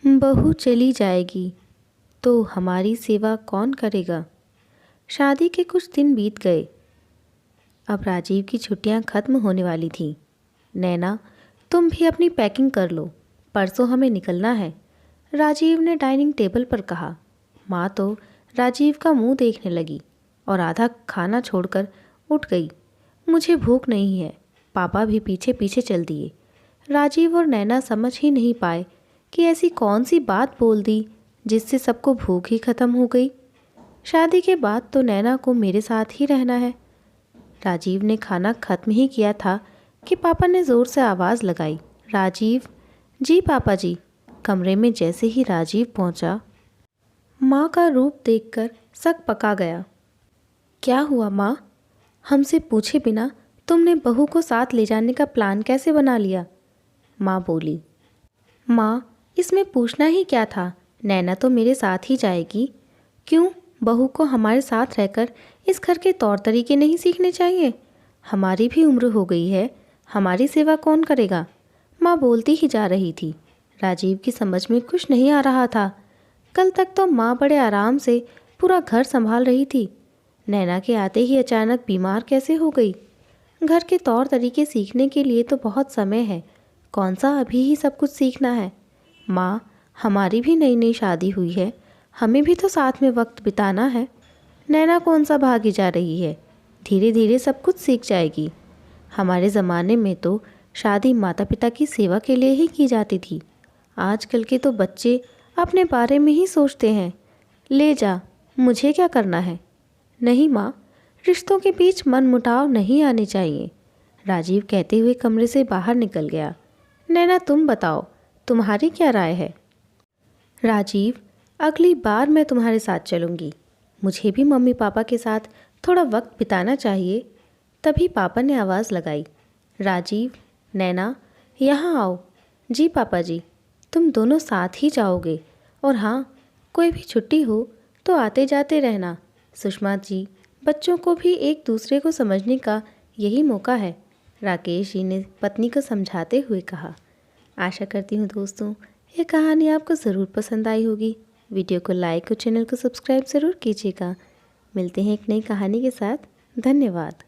बहू चली जाएगी तो हमारी सेवा कौन करेगा। शादी के कुछ दिन बीत गए। अब राजीव की छुट्टियां खत्म होने वाली थीं। नैना, तुम भी अपनी पैकिंग कर लो, परसों हमें निकलना है, राजीव ने डाइनिंग टेबल पर कहा। माँ तो राजीव का मुंह देखने लगी और आधा खाना छोड़कर उठ गई। मुझे भूख नहीं है, पापा भी पीछे पीछे चल दिए। राजीव और नैना समझ ही नहीं पाए कि ऐसी कौन सी बात बोल दी जिससे सबको भूख ही खत्म हो गई। शादी के बाद तो नैना को मेरे साथ ही रहना है। राजीव ने खाना खत्म ही किया था कि पापा ने ज़ोर से आवाज़ लगाई, राजीव। जी पापा जी। कमरे में जैसे ही राजीव पहुंचा, माँ का रूप देखकर सक पका गया। क्या हुआ माँ? हमसे पूछे बिना तुमने बहू को साथ ले जाने का प्लान कैसे बना लिया? माँ बोली। माँ, इसमें पूछना ही क्या था, नैना तो मेरे साथ ही जाएगी। क्यों, बहू को हमारे साथ रहकर इस घर के तौर तरीके नहीं सीखने चाहिए? हमारी भी उम्र हो गई है, हमारी सेवा कौन करेगा? माँ बोलती ही जा रही थी। राजीव की समझ में कुछ नहीं आ रहा था। कल तक तो माँ बड़े आराम से पूरा घर संभाल रही थी, नैना के आते ही अचानक बीमार कैसे हो गई? घर के तौर तरीके सीखने के लिए तो बहुत समय है, कौन सा अभी ही सब कुछ सीखना है? माँ, हमारी भी नई नई शादी हुई है, हमें भी तो साथ में वक्त बिताना है। नैना कौन सा भागी जा रही है, धीरे धीरे सब कुछ सीख जाएगी। हमारे ज़माने में तो शादी माता पिता की सेवा के लिए ही की जाती थी। आजकल के तो बच्चे अपने बारे में ही सोचते हैं। ले जा, मुझे क्या करना है? नहीं माँ, रिश्तों के बीच मनमुटाव नहीं आने चाहिए, राजीव कहते हुए कमरे से बाहर निकल गया। नैना, तुम बताओ, तुम्हारी क्या राय है? राजीव, अगली बार मैं तुम्हारे साथ चलूँगी, मुझे भी मम्मी पापा के साथ थोड़ा वक्त बिताना चाहिए। तभी पापा ने आवाज़ लगाई, राजीव, नैना, यहाँ आओ। जी पापा जी। तुम दोनों साथ ही जाओगे, और हाँ, कोई भी छुट्टी हो तो आते जाते रहना। सुषमा जी, बच्चों को भी एक दूसरे को समझने का यही मौका है, राकेश जी ने पत्नी को समझाते हुए कहा। आशा करती हूँ दोस्तों, ये कहानी आपको ज़रूर पसंद आई होगी। वीडियो को लाइक और चैनल को सब्सक्राइब ज़रूर कीजिएगा। मिलते हैं एक नई कहानी के साथ। धन्यवाद।